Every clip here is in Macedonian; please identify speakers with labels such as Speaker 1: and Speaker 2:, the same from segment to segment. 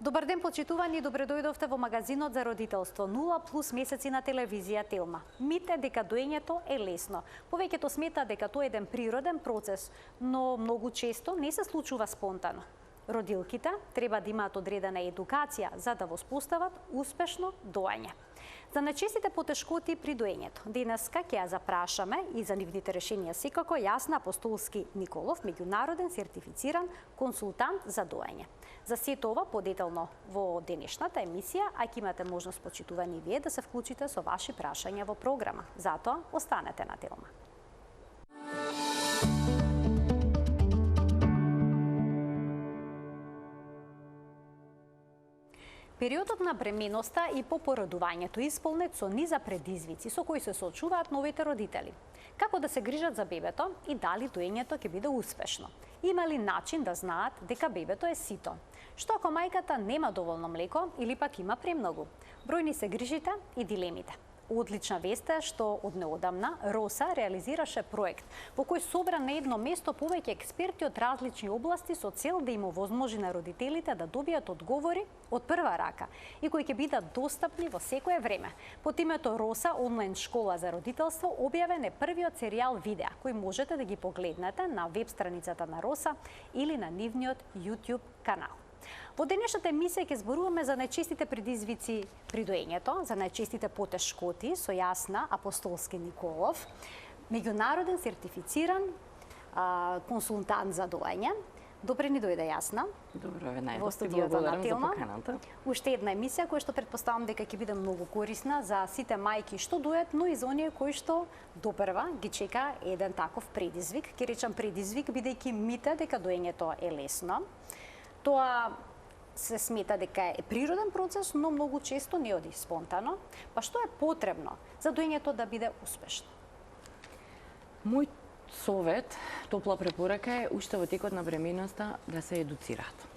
Speaker 1: Добар ден, почитувани, добре дојдовте во магазинот за родителство 0+ месеци на телевизија Телма. Мите дека доењето е лесно. Повеќето сметаат дека тоа е еден природен процес, но многу често не се случува спонтано. Родилките треба да имаат одредена едукација за да воспостават успешно доење. За најчестите потешкоти при доењето, денеска ќе ја запрашаме и за нивните решенија секако Јасна Апостолски Николов, меѓународен сертифициран консултант за доење. За сето ова подетелно во денешната емисија, а ќе имате можност, почитувани вие, да се вклучите со ваши прашања во програма. Затоа, останете на Телма. Периодот на бременоста и по породувањето исполнет со низа предизвици со кои се соочуваат новите родители. Како да се грижат за бебето и дали доењето ќе биде успешно? Има ли начин да знаат дека бебето е сито? Што ако мајката нема доволно млеко или пак има премногу? Бројни се грижите и дилемите. Одлична вест е што од неодамна Роса реализираше проект во кој собра на едно место повеќе експерти од различни области со цел да им овозможи на родителите да добијат одговори од прва рака и кои ќе бидат достапни во секое време. Под името Роса онлайн школа за родителство објавен е првиот серијал видеа кој можете да ги погледнете на веб страницата на Роса или на нивниот YouTube канал. Во денешната емисија ќе зборуваме за најчестите предизвици при доењето, за најчестите потешкоти со Јасна Апостолски Николов, меѓународен сертифициран консултант за доење. Добре ни дојде Јасна.
Speaker 2: Добро ве најдов.
Speaker 1: Во студиото на Телма. Уште една емисија која што претпоставам дека ќе биде многу корисна за сите мајки што дојат, но и за оние кои што допрва ги чека еден таков предизвик. Ќе речам предизвик бидејќи мите дека доењето е лесно. Тоа се смета дека е природен процес, но многу често не оди спонтано. Па што е потребно за доењето да биде успешно?
Speaker 2: Мој совет, топла препорака е уште во текот на бременоста да се едуцираат.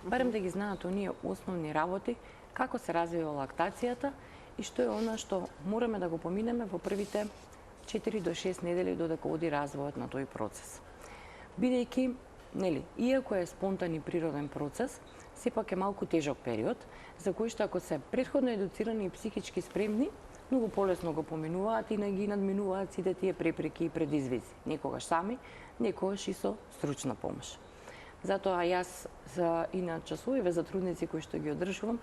Speaker 2: Барем да ги знаат оние основни работи, како се развива лактацијата и што е она што мораме да го поминеме во првите 4 до 6 недели додека оди развојот на тој процес. Бидејќи иако е спонтан и природен процес, сепак е малку тежок период, за кој што ако се претходно едуцирани и психички спремни, многу полесно го поминуваат и ги надминуваат сите тие препреки и предизвици. Некогаш сами, некогаш и со стручна помош. Затоа јас и на часовиве за трудници кои што ги одржувам,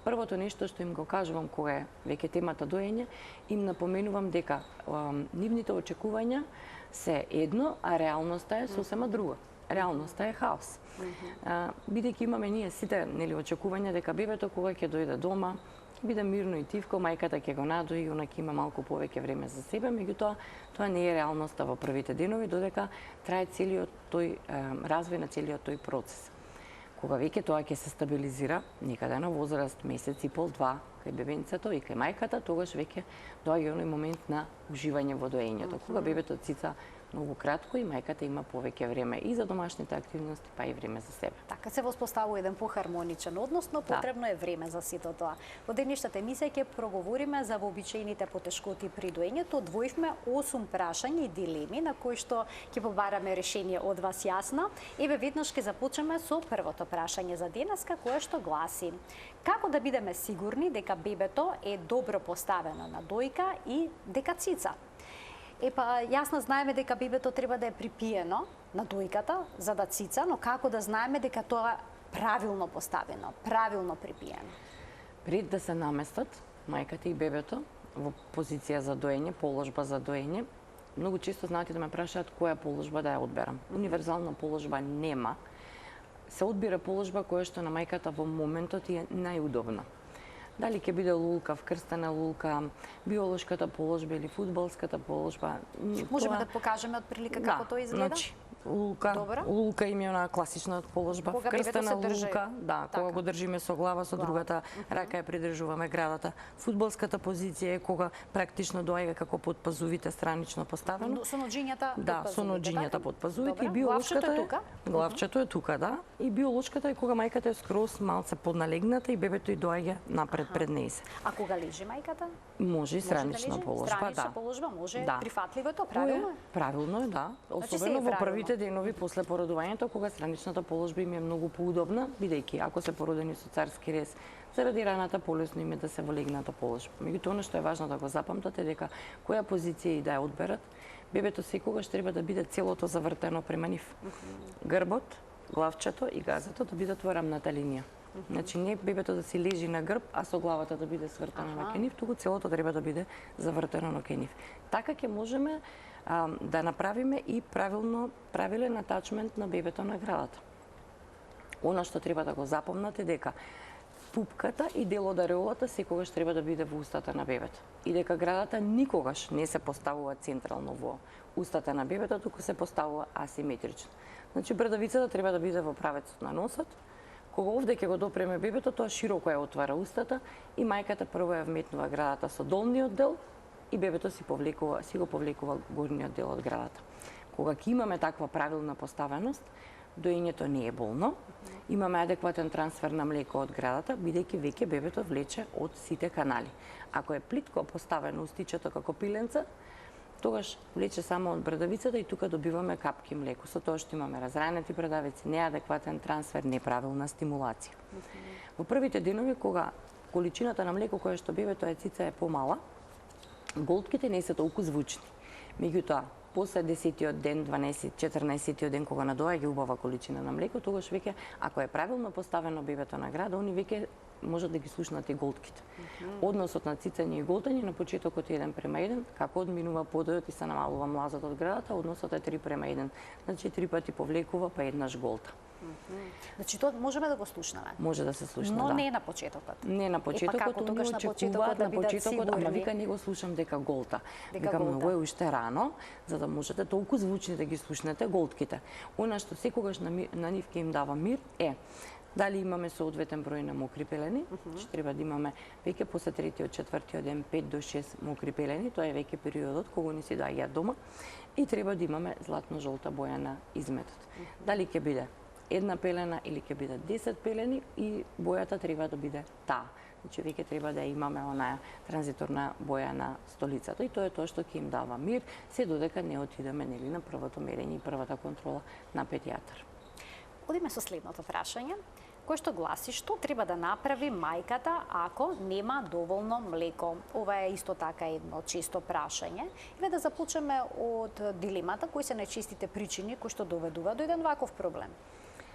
Speaker 2: првото нешто што им го кажувам кога е веќе темата доење, им напоменувам дека нивните очекувања се едно, а реалноста е сосема друга. Реалноста е хаос. Бидејќи имаме ние сите очекувања дека бебето кога ќе дојде дома, ќе биде мирно и тивко, мајката ќе го надои, она ќе има малку повеќе време за себе, меѓутоа тоа не е реалноста во првите денови додека трае целиот тој развој на целиот тој процес. Кога веќе тоа ќе се стабилизира, некаде на возраст месец и пол, два, кај бебенцето и кај мајката, тогаш веќе доаѓа оној момент на уживање во доењето, кога бебето цица многу кратко и мајката има повеќе време и за домашните активности, па и време за себе.
Speaker 1: Така се воспоставува еден похармоничен однос, но потребно е време за сето тоа. Во денешната емисија ќе проговориме за вообичаените потешкоти при доењето. Одвоивме 8 прашања и дилеми на кои што ќе побараме решение од вас Јасна. Еве веднаш ќе започнеме со првото прашање за денеска, кое што гласи: како да бидеме сигурни дека бебето е добро поставено на дојка и дека цица? Јасно знаеме дека бебето треба да е припиено на дојката за да цица, но како да знаеме дека тоа правилно поставено, правилно припиено?
Speaker 2: Пред да се наместат мајката и бебето во позиција за доење, положба за доење, многу често знаете да ме прашаат која положба да ја одберам. Универзална положба нема. Се одбира положба која што на мајката во моментот е најудобна. Дали ќе биде лулка, вкрстена лулка, биолошката положба или фудбалската положба.
Speaker 1: Можеме да покажеме отприлика како тоа изгледа?
Speaker 2: Лулка им е она класична положба, вкрстена лулка, кога го држиме со глава, со другата рака ја придржуваме градата. Фудбалската позиција е кога практично доаѓа како под пазувите странично поставено.
Speaker 1: Со ноџињата под пазувите.
Speaker 2: Да, со ноџињата под пазувите и биолошката е тука. Главчето е тука, да. И биолошката е кога мајката е скроз малце подналегната и бебето и доаѓа напред пред нејзе.
Speaker 1: А кога лежи мајката?
Speaker 2: Може и странична положба, да.
Speaker 1: Странична положба може прифатливо е тоа, правилно е?
Speaker 2: Правилно е, да. Особено во првите првите денови после породувањето, кога страничната положба им е многу поудобна, бидејќи ако се породени со царски рез, заради раната полесно им е да се во легната положба. Меѓутоа, она што е важно да го запамтате дека која позиција и да ја одберат, бебето секогаш треба да биде целото завртено према нив. Грбот, главчето и газето да бидат во рамната линија. Значи не бебето да си лежи на грб, а со главата да биде свртена на кенив, туку целото треба да биде завртено на кенив. Така ќе можеме да направиме и правилен атачмент на бебето на градата. Она што треба да го запомнате дека пупката и дел од ареолата секогаш треба да биде во устата на бебето. И дека градата никогаш не се поставува централно во устата на бебето, туку се поставува асиметрично. Значи брадавицата треба да биде во правецот на носот. Кога овде ќе го допреме бебето, тоа широко ја отвара устата и мајката прво ја вметнува градата со долниот дел и бебето си го повлекува горниот дел од градата. Кога ќе имаме таква правилна поставеност, доењето не е болно, имаме адекватен трансфер на млеко од градата, бидејќи веќе бебето влече од сите канали. Ако е плитко поставено устичето како пиленца, тогаш влече само од брадавицата и тука добиваме капки млеко. Со тоа што имаме разранети брадавици, неадекватен трансфер, неправилна стимулација. Во првите денови, кога количината на млеко која што бебето е цица е помала, голтките не се толку звучни. Меѓутоа, после 10-тиот ден, 12-14-тиот ден, кога надоаѓа убава количина на млеко, тогаш веќе, ако е правилно поставено бебето на града, они веќе можат да ги слушнат и голтките. Односот на цицање и голтање на почетокот е 1:1, како одминува подојот и се намалува млазот од градата, односот е 3:1. Значи 3 пати повлекува, па еднаш голта.
Speaker 1: Значи тоа можеме да го слушнеме.
Speaker 2: Може да се слушне,
Speaker 1: но
Speaker 2: да.
Speaker 1: не на почетокот.
Speaker 2: Не на почетокот,
Speaker 1: како тогаш
Speaker 2: они
Speaker 1: на
Speaker 2: очекуваат
Speaker 1: да
Speaker 2: на
Speaker 1: бидат
Speaker 2: почетокот, ама
Speaker 1: сигурни?
Speaker 2: вика не го слушам дека голта.
Speaker 1: Дека
Speaker 2: Вика
Speaker 1: голта.
Speaker 2: многу е уште рано, за да можете толку звучни да ги слушнете голтките. Она што секогаш на нив ќе им дава мир е дали имаме соодветен број на мокри пелени, че треба да имаме веќе после 3-4 ден 5 до 6 мокри пелени, тоа е веќе периодот кога ни си доаѓаат дома и треба да имаме златно-жолта боја на изметот. Дали ќе биде една пелена или ќе биде 10 пелени и бојата треба да биде таа. Значи веќе треба да имаме онаа транзиторна боја на столицата и тоа е тоа што ќе им дава мир, се додека не отидеме нели на првото мерење и првата контрола на педијатар.
Speaker 1: Одиме со следното прашање, кој што гласи што треба да направи мајката ако нема доволно млеко. Ова е исто така едно често прашање. Еве да започнеме од дилемата кои се најчестите причини кои што доведува до еден ваков проблем.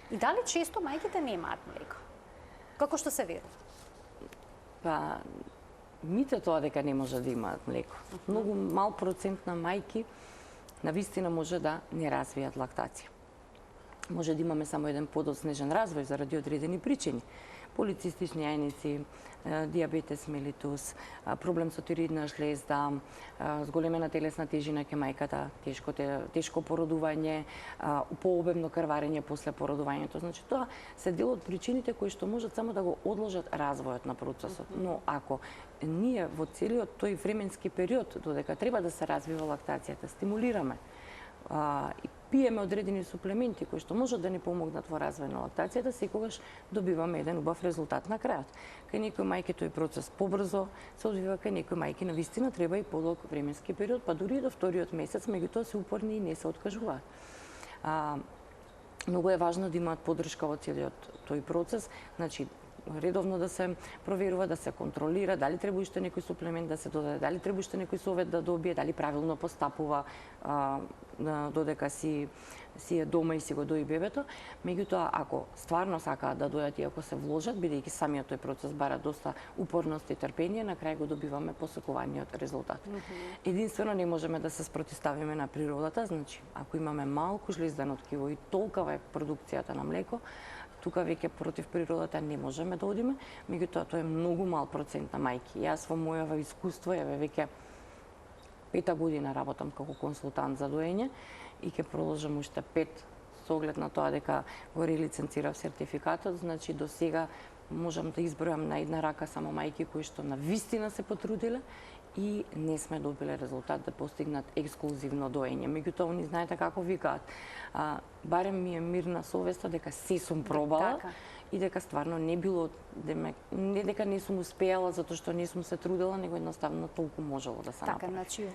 Speaker 1: И дали често мајките немаат млеко? Како што се верува?
Speaker 2: Па мите тоа дека не може да имаат млеко. Многу мал процент на мајки навистина може да не развијат лактација. Може да имаме само еден подоснежен развој заради одредени причини. Полицистични јајници, диабетес мелитус, проблем со тироидна жлезда, зголемена телесна тежина кај мајката, тешко породување, пообемно крварење после породувањето. Значи тоа се дел од причините кои што можат само да го одложат развојот на процесот. Но ако ние во целиот тој временски период додека треба да се развива лактацијата, стимулираме и пиеме одредени суплементи кои што можат да ни помогнат во развој на лактацијата, секогаш добиваме еден убав резултат на крајот. Кај некои мајки тој процес побрзо се одвива, кај некои мајки навистина треба и подолг временски период, па дури и до вториот месец, меѓутоа се упорни и не се откажуваат. Многу е важно да имаат поддршка во целиот тој процес, значи редовно да се проверува, да се контролира, дали треба уште некој суплемент да се додаде, дали треба уште некој совет да добие, дали правилно постапува додека си е дома и си го дои бебето. Меѓутоа, ако стварно сакаат да дојат и ако се вложат, бидејќи самиот тој процес бара доста упорност и трпение, на крај го добиваме посекуваниот резултат. Единствено не можеме да се спротиставиме на природата, значи ако имаме малку жлездано ткиво и толкова е продукцијата на млеко, тука веќе против природата не можеме да одиме, меѓутоа тоа е многу мал процент на мајки. Јас во мојава искуство, веќе 5 година работам како консултант за доење и ќе продолжам уште 5 со оглед на тоа дека го релиценцирав сертификатот, значи до сега можам да избројам на една рака само мајки кои што навистина се потрудиле и не сме добиле резултат да постигнат ексклузивно доење. Меѓутоа, они знаете како викаат, барем ми е мирна совеста дека се сум пробала, и дека стварно не било, не дека не сум успеала затоа што не сум се трудела, него едноставно толку можело да се направи.
Speaker 1: Така, значи,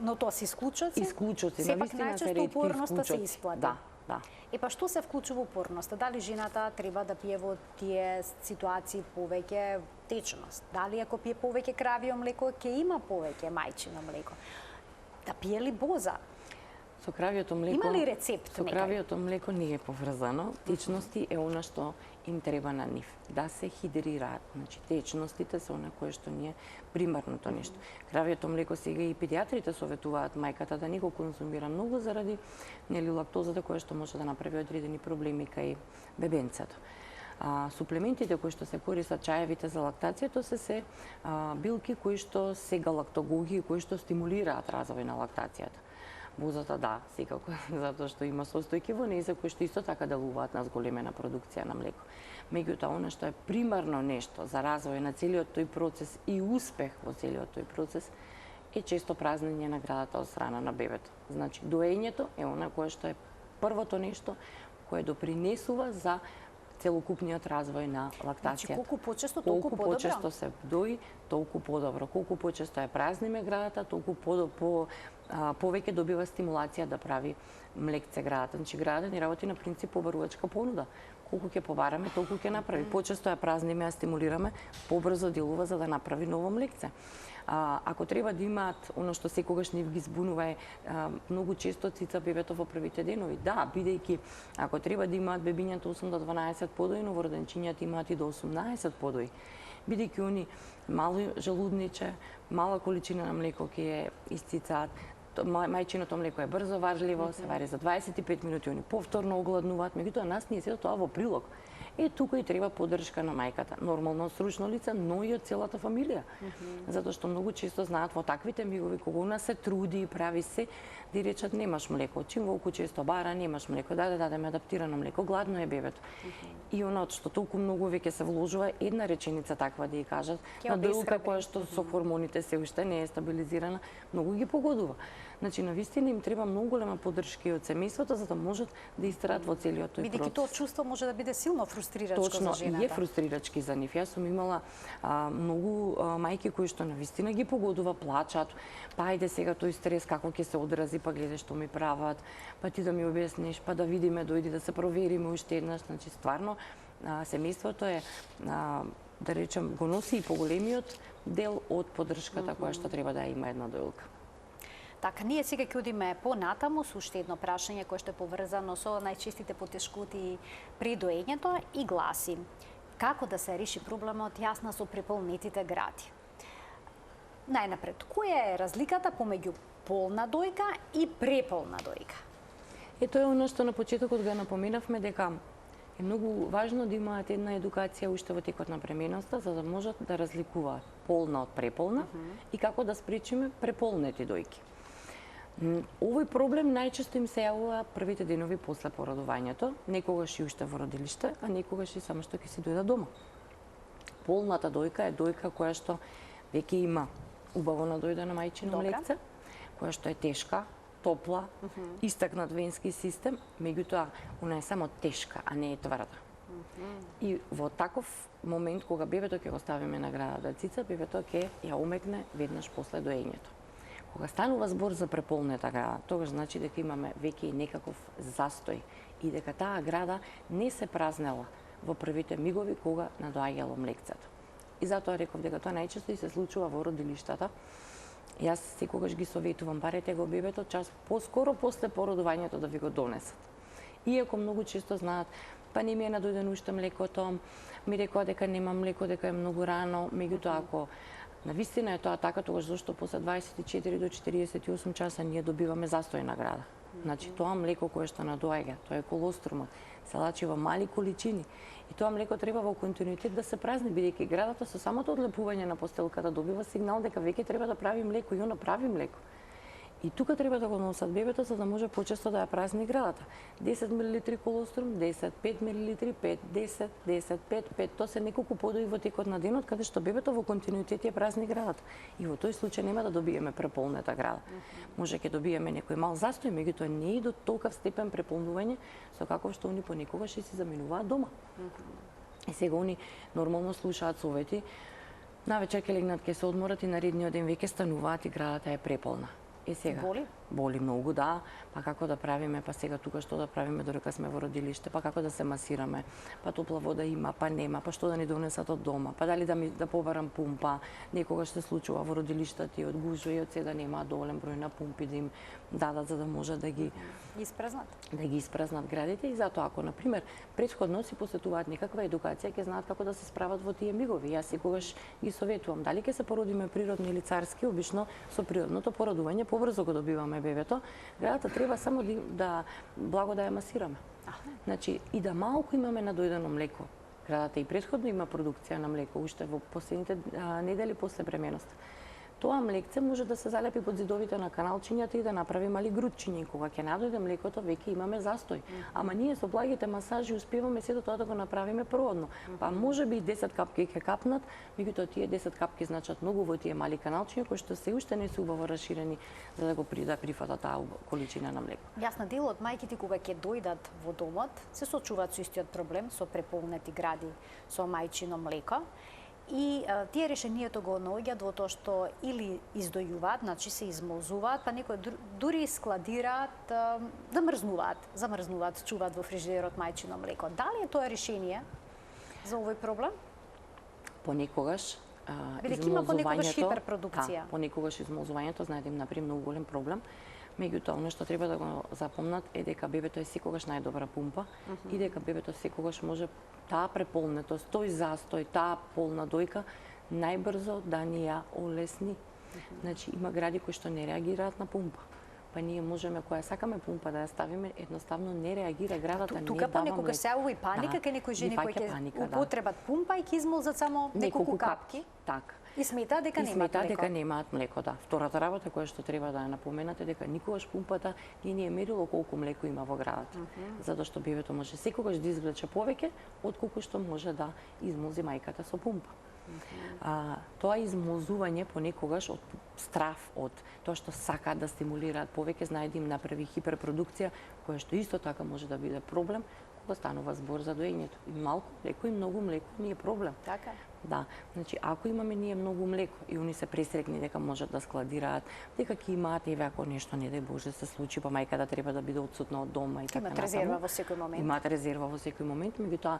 Speaker 1: но тоа се исклучоци?
Speaker 2: Исклучоци,
Speaker 1: сепак најчесто упорноста се исплати.
Speaker 2: Да, да.
Speaker 1: Па што се вклучува упорноста? Дали жената треба да пие во тие ситуации повеќе течност? Дали ако пие повеќе кравио млеко, ќе има повеќе мајчино млеко? Да пие ли боза?
Speaker 2: Со кравиото млеко...
Speaker 1: Има ли рецепт?
Speaker 2: Со кравиото млеко не е поврзано. Течности е она што им треба на нив. Да се хидрираат. Значи, течностите се она кое што ние примарното нешто. Кравиото млеко сега и педиатрите советуваат мајката да не го консумира многу заради лактозата која што може да направи одредени проблеми кај бебенцето. Суплементите кои што се користат, чаевите за лактација, тоа се билки кои што се галактогоги и кои што стимулираат развој на лактацијата. Бозата да, секако, затоа што има состојки во неја кои што исто така делуваат на зголемена продукција на млеко. Меѓутоа, она што е примарно нешто за развој на целиот тој процес и успех во целиот тој процес е често празнење на градата од страна на бебето. Значи, доењето е она кое што е првото нешто кое допринесува за целокупниот развој на лактацијата.
Speaker 1: Значи, колку почесто, толку подобро?
Speaker 2: Колку почесто се дои, толку подобро. Колку почесто ја празниме градата, толку повеќе добива стимулација да прави млекце градата. Значи, градата ни работи на принцип побарувачка понуда. Колку ќе побараме, толку ќе направи. Почесто ја празниме, ја стимулираме, побрзо делува за да направи ново млекце. Ако треба да имаат, оно што секогаш нив ги збунува е многу често цица бебето во првите денови. Да, бидејќи ако треба да имаат бебињата 8 до 12 подои, но роденчињата имаат и до 18 подои. Бидејќи они мало желудниче, мала количина на млеко ќе ја исцицаат, мајчиното млеко е брзо важливо, се вари за 25 минути, они повторно огладнуваат, меѓутоа нас ни е сето тоа во прилог. Тука и треба поддршка на мајката. Нормално од стручно лице, но и од целата фамилија. Затоа што многу често знаат во таквите мигови кога она се труди и прави се, да речат немаш млеко. Чим волку често бара, немаш млеко. Дадеме адаптирано млеко, гладно е бебето. И она што толку многу веќе се вложува, една реченица таква да ја кажат, на дојлка која што со хормоните се уште не е стабилизирана, многу ги погодува. Значи, навистина им треба многу голема поддршка од семејството за да можат да истраат во целиот тој процес.
Speaker 1: Бидејќи тоа чувство може да биде силно фрустрирачко за жената.
Speaker 2: Точно, и е фрустрирачки за нив. Јас сум имала многу мајки кои што навистина ги погодува, плачат, па ајде сега тој стрес како ќе се одрази, па гледај што ми прават, па ти да ми објасниш, па да видиме, дојди да се провериме уште еднаш. Значи, стварно, семејството е, да речем, го носи и поголемиот дел од поддршката која што треба да има една дојлка.
Speaker 1: Така, ние сега ќе одиме понатаму со уште едно прашање кое што е поврзано со најчестите потешкоти при доењето и гласи: како да се реши проблемот јасна со преполнетите гради? Најнапред, која е разликата помеѓу полна дојка и преполна дојка?
Speaker 2: Тоа е оно што на почетокот го напоменавме, дека е многу важно да имаат една едукација уште во текот на бременоста, за да можат да разликуваат полна од преполна и како да спречиме преполнети дојки. Овој проблем најчесто им се јавува првите денови после породувањето, некогаш и уште во родилиште, а некогаш и само што ќе си дојдат дома. Полната дојка е дојка која што веќе има убаво надојдено мајчино млекце, која што е тешка, топла, истакнат венски систем, меѓутоа она е само тешка, а не е тврда. И во таков момент кога бебето ќе го ставиме на града цица, бебето ќе ја омекне веднаш после доењето. Кога станува збор за преполнета града, тогаш значи дека имаме веќе и некаков застој и дека таа града не се празнела во првите мигови кога надоаѓало млекцето. И затоа реков дека тоа најчесто и се случува во родилиштата. Јас секогаш ги советувам, барете го бебето час поскоро после породувањето да ви го донесат. Иако многу често знаат, па не ми е надојдено уште млекото, ми рекоа дека нема млеко, дека е многу рано, меѓутоа ако навистина е тоа така, тогаш зашто после 24 до 48 часа ние добиваме застој на града. Значи, тоа млеко кое што надоаѓа, тоа е колострумот, се лачи во мали количини. И тоа млеко треба во континуитет да се празни, бидејќи градата со самото одлепување на постелката добива сигнал дека веќе треба да прави млеко и она прави млеко. И тука треба да го носат бебето за да може почесто да ја празни градата. 10 мл колострум, 10, 5 мл, 5, 10, 10, 5, 5. Тоа се неколку подои во текот на денот каде што бебето во континуитет ја празни градата. И во тој случај нема да добиеме преполнета града. Може ќе добиеме некој мал застој, меѓутоа не и до толков степен преполнување со каков што они понекогаш и си заминуваат дома. И сега они нормално слушаат совети, навечер ќе легнат, ќе се одморат и наредниот ден веќе стануваат и градата е преполна. И сега
Speaker 1: боли?
Speaker 2: Боли многу, да. Па како да правиме, па сега тука што да правиме додека сме во родилиште, па како да се масираме, па топла вода има, па нема, па што да ни донесат од дома, па дали да побарам пумпа, некогаш се случува во родилиштата и од гужва и од се да немаат доволен број на пумпи да им дадат за да може да ги испразнат градите. И затоа ако на пример претходно си посетуваат некаква едукација, ќе знаат како да се справат во тие мигови. Јас секогаш ги советувам дали ќе се породиме природно или царски, обично со природното породување побрзо го добиваме бебето. Градата треба само да благо да ја масираме. Значи и да малку имаме надојдено млеко. Градата и претходно има продукција на млеко уште во последните недели после бременоста. Тоа млекце може да се залепи под зидовите на каналчињата и да направи мали грудчиња. И кога ќе надојде млекото, веќе имаме застој. Ама ние со благите масажи успеваме сето тоа да го направиме природно. Па може би 10 капки ќе капнат, меѓутоа тие 10 капки значат многу во тие мали каналчиња кои што се уште не се убаво расширени за да го прифатат таа количина на млеко.
Speaker 1: Јасна, дел од мајките кога ќе дојдат во домот се сочуваат со истиот проблем со преполнети гради со мајчино млеко. И тие решението го наоѓаат во тоа што или издојуваат, значи се измолзуваат, па некои дури складираат, замрзнуваат, чуваат во фрижидерот мајчино млеко. Дали е тоа решение за овој проблем?
Speaker 2: Понекогаш
Speaker 1: бидејќи има понекогаш хиперпродукција.
Speaker 2: Да, понекогаш измолзувањето знаете им направи многу голем проблем. Меѓутоа, оно што треба да го запомнат е дека бебето е секогаш најдобра пумпа и дека бебето секогаш може таа преполнетост, тој застој, таа полна дојка најбрзо да ни ја олесни. Значи, има гради кои што не реагираат на пумпа. Па ние можеме, која сакаме пумпа да ја ставиме, едноставно не реагира градата, не дава млеко.
Speaker 1: Тука понекогаш се јавува и паника, кај некои жени кои ќе употребат пумпа и ќе измолзат само неколку капки.
Speaker 2: Така.
Speaker 1: И сметаат дека
Speaker 2: немаат млеко, да. Втората работа која што треба да ја напоменате дека никогаш пумпата не е мерило колку млеко има во градата. Затоа што бебето може секогаш да извлече повеќе отколку што може да измолзи мајката со пумпа. Тоа измолзување понекогаш од страф, од тоа што сакаат да стимулираат повеќе, знае да им направи хиперпродукција, која што исто така може да биде проблем кога станува збор за доењето. И малку млеко и многу млеко не е проблем.
Speaker 1: Така.
Speaker 2: Да, значи ако имаме ние многу млеко и они се пресрекни дека можат да складираат, дека ќе имаат еве ако нешто не дај Боже се случи, па мајката треба да биде отсутна од дома и така
Speaker 1: натаму. Имаат резерва во секој момент.
Speaker 2: Имаат резерва во секој момент, меѓутоа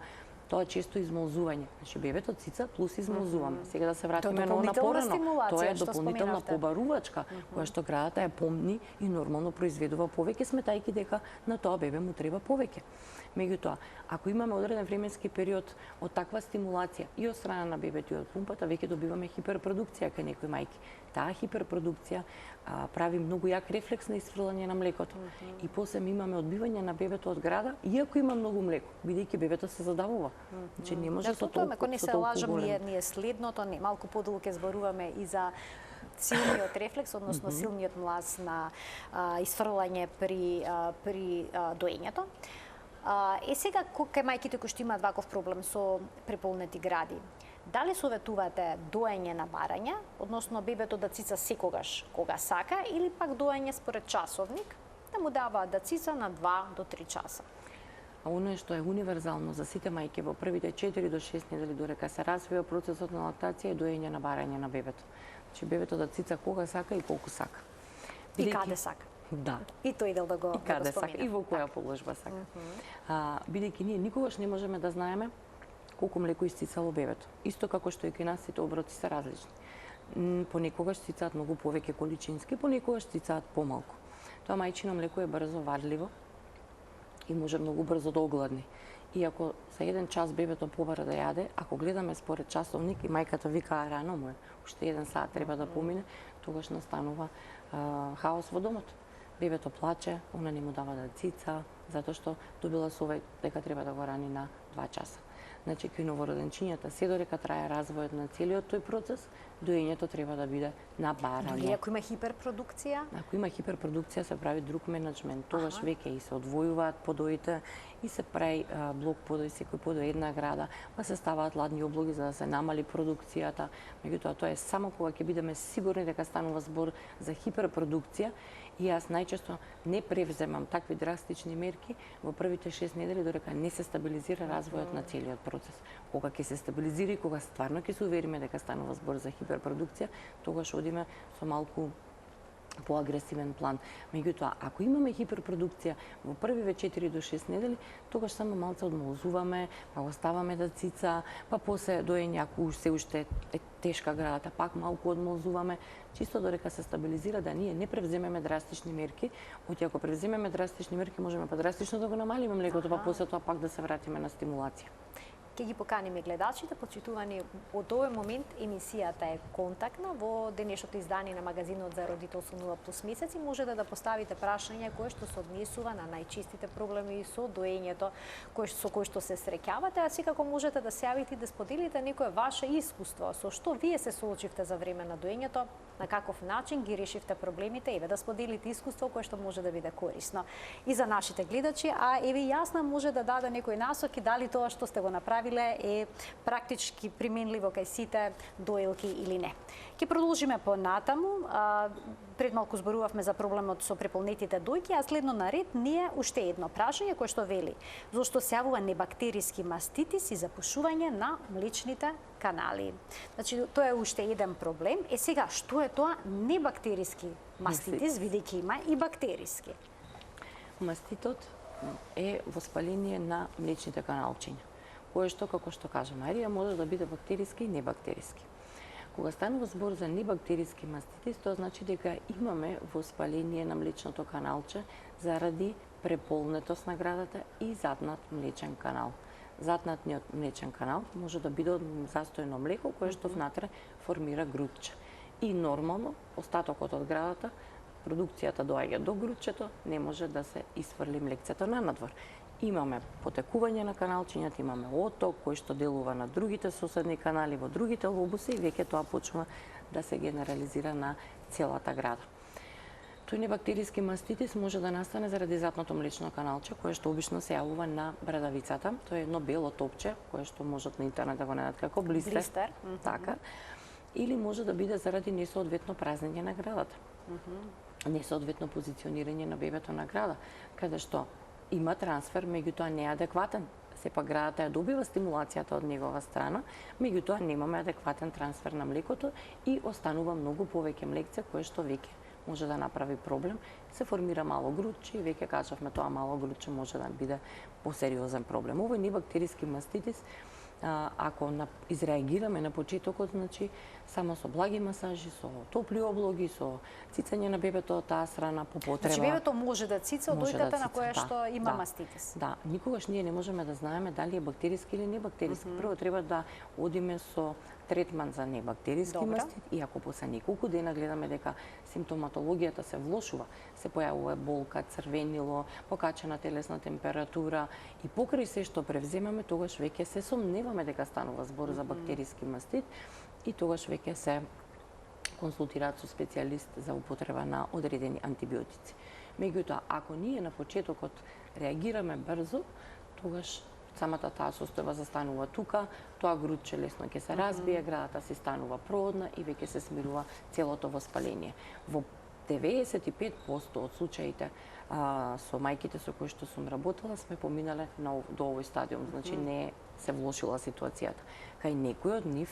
Speaker 2: тоа е често измолзување. Значи бебето цица плюс измолзуваме. Сега да се вратиме на напорено. Тоа е дополнителна побарувачка која што градата ја помни и нормално произведува повеќе сметајки дека на тоа бебе му треба повеќе. Меѓутоа, ако имаме одреден временски период од таква стимулација и од страна на бебето и од пумпата, веќе добиваме хиперпродукција кај некои мајки. Таа хиперпродукција прави многу јак рефлекс на исфрлање на млекото. И после имаме одбивање на бебето од града, иако има многу млеко, бидејќи бебето се задавува. Значи не може со толку.
Speaker 1: Ако не се лажам, ние следното, не малку подолу ќе зборуваме и за силниот рефлекс, односно силниот млаз на исфрлање при доењето. Сега кај мајките кои што имаат ваков проблем со преполнети гради, дали советувате доење на барање, односно бебето да цица секогаш кога сака, или пак доење според часовник, да му даваат да цица на 2 до 3 часа?
Speaker 2: Оно што е универзално за сите мајки во првите 4 до 6 недели додека се развива процесот на лактација е доење на барање на бебето. Значи бебето да цица кога сака и колку сака.
Speaker 1: И каде сака?
Speaker 2: Да.
Speaker 1: И тој дел да го
Speaker 2: сака, и во која положба сака. Бидејќи ние никогаш не можеме да знаеме колку млеко исцицало бебето. Исто како што и кај нас сите оброци се различни. Понекогаш цицаат многу повеќе количински, понекогаш цицаат помалку. Тоа мајчино млеко е брзо вадливо и може многу брзо да огладни. И ако за 1 час бебето побара да јаде, ако гледаме според часовник и мајката вика рано му е, уште 1 сат треба да помине, тогаш настанува хаос во домот. Бебето плаче, она не му дава да цица, затоа што добила совет дека треба да го рани на 2 часа. Значи, кај новороденчињата, се додека трае развојот на целиот тој процес, доењето треба да биде на барање.
Speaker 1: Дори ако има хиперпродукција?
Speaker 2: Ако има хиперпродукција, се прави друг менеджмент. Тогаш веќе и се одвојуваат подоите и се прави блок подои, секој подој една града, па се ставаат ладни облоги за да се намали продукцијата. Меѓутоа, тоа е само кога ќе бидеме сигурни дека станува збор за хиперпродукција. И јас најчесто не превземам такви драстични мерки во првите 6 недели додека не се стабилизира развојот на целиот процес. Кога ќе се стабилизира и кога стварно ќе се увериме дека станува збор за хиперпродукција, тогаш одиме со малку поагресивен план. Меѓутоа, ако имаме хиперпродукција во првиве 4 до 6 недели, тогаш само малце одмолзуваме, па го ставаме да цица, па после доење ако се уште е тешка градата, пак малку одмолзуваме, чисто додека се стабилизира да ние не превземеме драстични мерки, оти ако превземеме драстични мерки можеме па драстично да го намалиме млекото, па после тоа пак да се вратиме на стимулација.
Speaker 1: Ке ги поканиме гледачите, почитувани, од овој момент емисијата е контактна. Во денешното издание на магазинот за родителство 0+ месеци можете да поставите прашање кое што се однесува на најчистите проблеми со доењето, со кои што се среќавате, а секако можете да се јавите и да споделите некое ваше искуство, со што вие се соочивте за време на доењето, на каков начин ги решивте проблемите, еве да споделите искуство кое што може да биде корисно и за нашите гледачи, а еве јасна може да даде некој насоки дали тоа што сте го направиле е практички применливо кај сите доелки или не. Ќе продолжиме понатаму. Пред малку зборувавме за проблемот со преполнетите дојки, а следно наред ни е уште едно прашање кое што вели: зошто се јавува небактериски маститис и запушување на млечните канали? Значи, тоа е уште еден проблем. Сега, што е тоа небактериски маститис, бидејќи има и бактериски?
Speaker 2: Маститот е воспаление на млечните каналчиња, кое што, како што кажам, арија може да биде бактериски и небактериски. Кога станува збор за небактериски маститис, тоа значи дека имаме воспаление на млечното каналче заради преполнетост на градата и заднат млечен канал. Заднатниот млечен канал може да биде од застојно млеко кое што внатре формира грудче. И нормално, остатокот од градата, продукцијата доаѓа до грудчето, не може да се исфрли млекцето на надвор. Имаме потекување на каналчињата, имаме отток кој што делува на другите соседни канали во другите лобуси и веќе тоа почнува да се генерализира на целата града. Тој небактериски маститис може да настане заради задното млечно каналче, кое што обично се јавува на брадавицата. Тоа е едно бело топче, кое што можат на интернет да го најдат како блистер. Така. Или може да биде заради несоодветно празнење на градата. Несоодветно позиционирање на бебето на града, каде што има трансфер, меѓутоа не е адекватен. Сепак градата ја добива стимулацијата од негова страна, меѓутоа немаме адекватен трансфер на млекото и останува многу повеќе млекце кое што веќе може да направи проблем. Се формира мало грудче и веќе кажавме тоа мало грудче може да биде посериозен проблем. Овој небактериски маститис, ако изреагираме на почетокот, значи само со благи масажи, со топли облоги, со цицање на бебето од таа страна по потреба.
Speaker 1: Значи бебето може да цица од дојката на која што има маститис.
Speaker 2: Да, никогаш ние не можеме да знаеме дали е бактериски или небактериски. Прво треба да одиме со третман за небактериски мастит и ако после неколку дена гледаме дека симптоматологијата се влошува, се појавува болка, црвенило, покачена телесна температура и покрај се што превземаме, тогаш веќе се сомневаме дека станува збор за бактериски мастит и тогаш веќе се консултираат со специјалист за употреба на одредени антибиотици. Меѓутоа, ако ние на почетокот реагираме брзо, тогаш самата таа состојба застанува тука, тоа грудче лесно ќе се разбие, градата си станува проодна и веќе се смирува целото воспаление. Во 95% од случаите со мајките со кои што сум работела сме поминале до овој стадиум, значи не се влошила ситуацијата. Кај некој од нив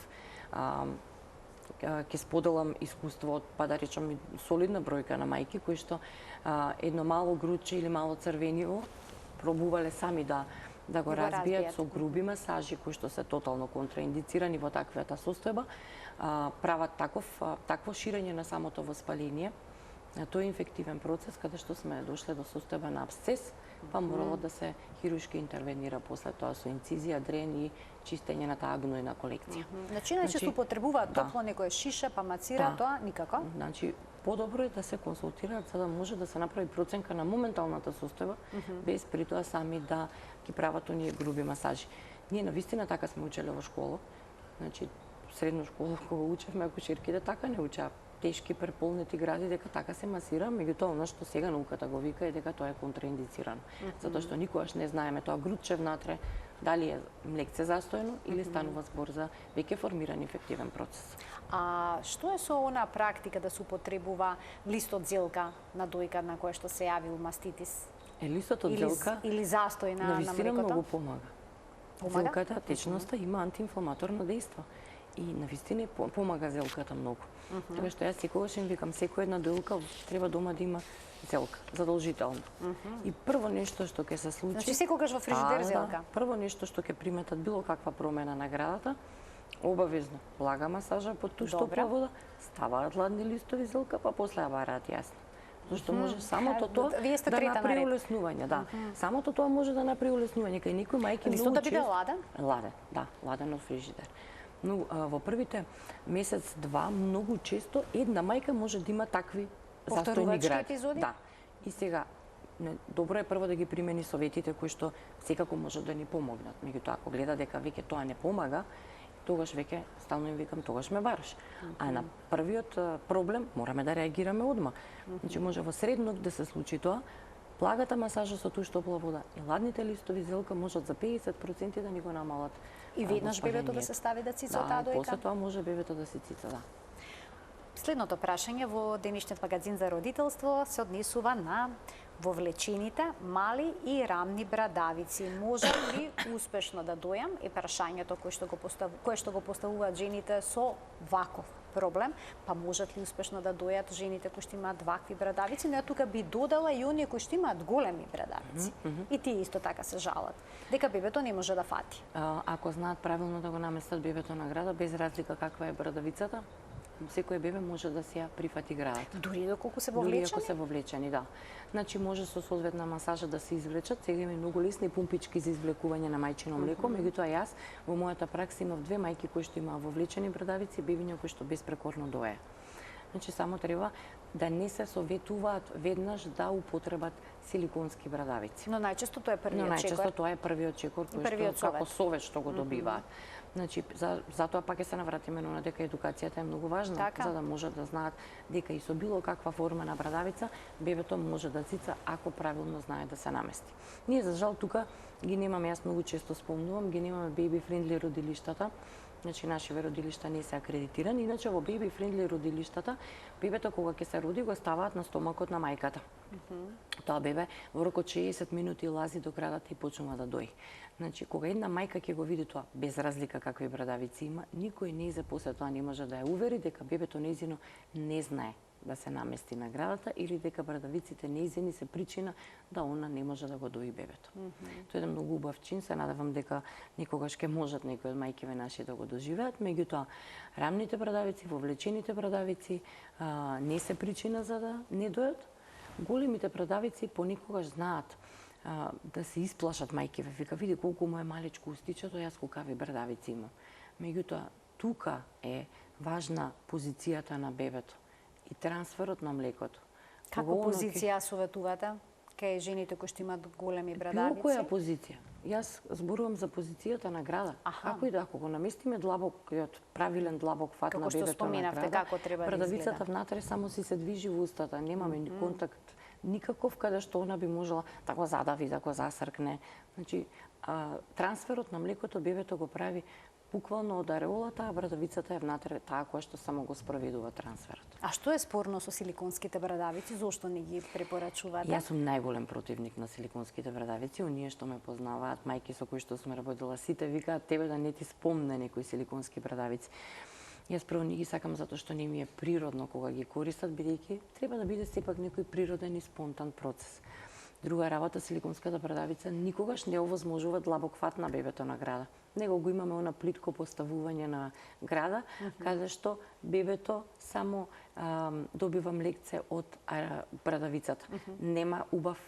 Speaker 2: ќе споделам искуство од, па да речам, солидна бројка на мајки кои што едно мало грудче или мало црвенило пробувале сами да го разбијат со груби масажи кои што се тотално контраиндицирани во таквата состојба, прават такво ширење на самото воспаление. Тој е инфективен процес каде што сме дошле до состојба на абсцес, па морало да се хируршки интервенира после тоа со инцизија, дрен и чистење на таа гнојна колекција.
Speaker 1: Значи, најчесто употребуваат топло некое шише, па мацира тоа никако?
Speaker 2: Значи, подобро е да се консултираат за да може да се направи проценка на моменталната состојба, без при тоа сами да ги прават оние груби масажи. Ние навистина така сме учеле во школа. Значи, средно школа кога учевме, акушерките така не учеа тешки преполнети гради дека така се масира, меѓутоа она што сега науката го вика е дека тоа е контраиндицирано. Затоа што никогаш не знаеме тоа грудче внатре дали е млекце застојно или станува збор за веќе формиран инфективен процес.
Speaker 1: А што е со она практика да се употребува листот зелка на дојка на која што се јавил маститис?
Speaker 2: Листот од зелка
Speaker 1: или застој на
Speaker 2: навистина
Speaker 1: млекото?
Speaker 2: многу помага. Зелката, течноста има антиинфламаторно дејство. И навистина помага зелката многу. Така што јас секогаш им викам, секоја една дојлка треба дома да има зелка, задолжително. И прво нешто што ќе се случи...
Speaker 1: Значи секогаш во фрижидер зелка?
Speaker 2: Прво нешто што ќе приметат било каква промена на градата, обавезно блага масажа под туш топла вода, ставаат ладни листови зелка, па после ја бараат јасно. Зашто може самото тоа да направи улеснување, да. Самото тоа може да направи улеснување, кај некои мајки
Speaker 1: листот да биде ладен?
Speaker 2: Ладен, да, ладен од фрижидер. Но во првите месец-два многу често една мајка може да има такви застојни гради. Да. И сега добро е прво да ги примени советите кои што секако може да ни помогнат. Меѓутоа ако гледа дека веќе тоа не помага, тогаш веќе стално им викам тогаш ме бараш. А на првиот проблем мораме да реагираме одма. Значи може во среднок да се случи тоа, благата масажа со туш топла вода и ладните листови зелка можат за 50% да ни го намалат.
Speaker 1: И веднаш бебето да се стави да цица таа дојка?
Speaker 2: Да, после тоа може бебето да се цица, да.
Speaker 1: Следното прашање во денешниот магазин за родителство се однесува на вовлечените мали и рамни брадавици. Можам ли успешно да дојам? Е прашањето кое што го поставуваат жените со ваков проблем, па можат ли успешно да дојат жените кои што имаат вакви брадавици, но ја тука би додала и оние кои што имаат големи брадавици. И тие исто така се жалат дека бебето не може да фати.
Speaker 2: Ако знаат правилно да го наместат бебето на града, без разлика каква е брадавицата, секој бебе може да се ја прифати градата.
Speaker 1: Дури доколку се вовлечени?
Speaker 2: Дури ако се вовлечени, да. Значи може со соодветна масажа да се извлечат. Сега има многу лесни пумпички за извлекување на мајчино млеко, меѓутоа јас во мојата пракса имав две мајки кои што имаа вовлечени брадавици, бебиња кои што беспрекорно доеа. Значи само треба да не се советуваат веднаш да употребат силиконски брадавици.
Speaker 1: Но најчесто тоа е првиот чекор.
Speaker 2: Но најчесто тоа е првиот чекор кој што како совет што го добиваат. Значи, затоа пак ќе се навратиме на дека едукацијата е многу важна,
Speaker 1: така,
Speaker 2: за да можат да знаат дека и со било каква форма на брадавица, бебето може да цица ако правилно знае да се намести. Ние, за жал, тука ги немаме, јас многу често спомнувам, ги немаме baby-friendly родилиштата. Значи, нашиве родилишта не се акредитирани. Иначе, во baby-friendly родилиштата, бебето кога ќе се роди, го ставаат на стомакот на мајката. Тоа бебе во рок од 60 минути лази до градата и почнува да дои. Значи, кога една мајка ќе го види тоа, без разлика какви брадавици има, никој нејзе после тоа не може да ја увери дека бебето нејзино не знае да се намести на градата или дека брадавиците нејзини се причина да она не може да го дои бебето. Тоа е еден многу убав чин, се надевам дека некогаш ќе можат некои од мајкиве наши да го доживеат, меѓутоа рамните брадавици, вовлечените брадавици не се причина за да не дојат. Големите брадавици понекогаш знаат да се исплашат мајкиве. Вика, види колку му е малечко устичето, јас колкави брадавици имам. Меѓутоа, тука е важна позицијата на бебето и трансферот на млекото.
Speaker 1: Како позиција советувате кај жените кои што имаат големи брадавици?
Speaker 2: Било која позиција. Јас зборувам за позицијата на града. Како и да, ако го наместиме длабокиот, правилен длабок фат на бебето на града,
Speaker 1: како треба
Speaker 2: брадавицата внатре само си се движи во устата, немаме контакт никаков каде што она би можела да го задави, да го засркне. Значи, трансферот на млекото бебето го прави буквално од ареолата, а брадавицата е внатре таа која што само го спроведува трансферот.
Speaker 1: А што е спорно со силиконските брадавици? Зошто не ги препорачувате?
Speaker 2: Јас сум најголем противник на силиконските брадавици. Оние што ме познаваат, мајки со кои што сум работила, сите викаат тебе да не ти спомне некои силиконски брадавици. Јас прво не ги сакам затоа што не ми е природно кога ги користат, бидејќи треба да биде сепак некој природен и спонтан процес. Друга работа, силиконската брадавица никогаш не овозможува длабок фат на бебето на града. Него го имаме она плитко поставување на града, каде што бебето само добива млекце од брадавицата. Нема убав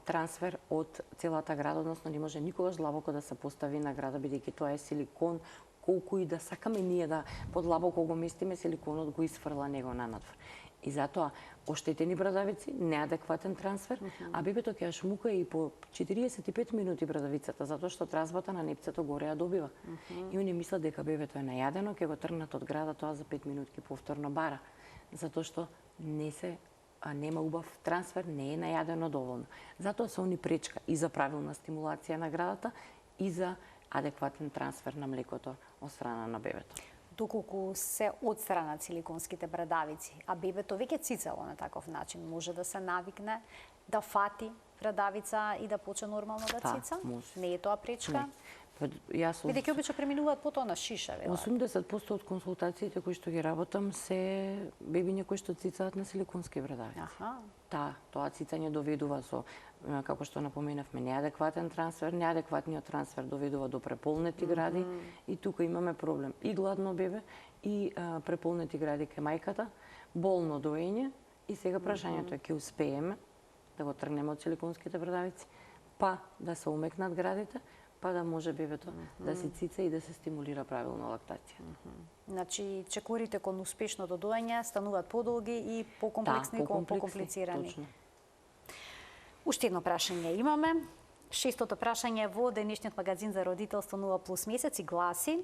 Speaker 2: трансфер од целата града, односно не може никогаш длабоко да се постави на града, бидејќи тоа е силикон, колку и да сакаме ние да подлабоко го местиме, силиконот го изфрла него на надвор. И затоа оштетени брадавици, неадекватен трансфер, а бебето ќе ја шмука и по 45 минути брадавицата, затоа што трасбата на непцето горе ја добива. И они мислат дека бебето е најадено, ќе го тргнат од града, тоа за 5 минутки повторно бара. Затоа што нема убав трансфер, не е најадено доволно. Затоа се они пречка и за правилна стимулација на градата и за адекватен трансфер на млекото од страна на бебето.
Speaker 1: Доколку се отстранат силиконските брадавици, а бебето веќе цицало на таков начин, може да се навикне да фати брадавица и да почне нормално да цица?
Speaker 2: Може.
Speaker 1: Не е тоа пречка? Бидејќи обично преминуваат потоа на шиша, велат.
Speaker 2: 80% од консултациите кои што ги работам се бебиња кои што цицаат на силиконски брадавици. Тоа цицање доведува со, како што напоменавме, неадекватен трансфер, неадекватниот трансфер доведува до преполнети гради и тука имаме проблем. И гладно бебе, и преполнети гради кај мајката, болно доење и сега прашањето е ќе успееме да го тргнеме од силиконските брадавици, па да се умекнат градите, па да може бебето да се цица и да се стимулира правилна лактација.
Speaker 1: Значи, чекорите кон успешното доење стануваат подолги и покомплексни, покомплицирани.
Speaker 2: Точно.
Speaker 1: Уште едно прашање имаме. Шестото прашање во денешниот магазин за родителство 0+ месеци гласи: